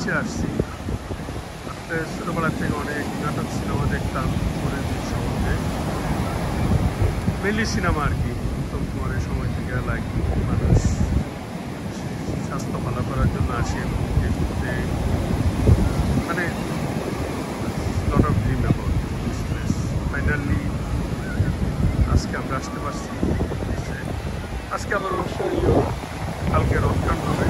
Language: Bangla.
বিচে আসছি। ছোটোবেলা থেকে অনেক নাটক সিনেমা দেখতাম করে সম্বন্ধে, মেনলি সিনেমা আর কি। উত্তম কুমারের সময় থেকে লাইক মানুষ স্বাস্থ্য ভালো করার জন্য আসে এবং ঘুরতে, মানে lot of dream about this place. Finally আজকে আমরা আসতে পারছি। আজকে আবার অবশ্যই কালকে রথটান হবে।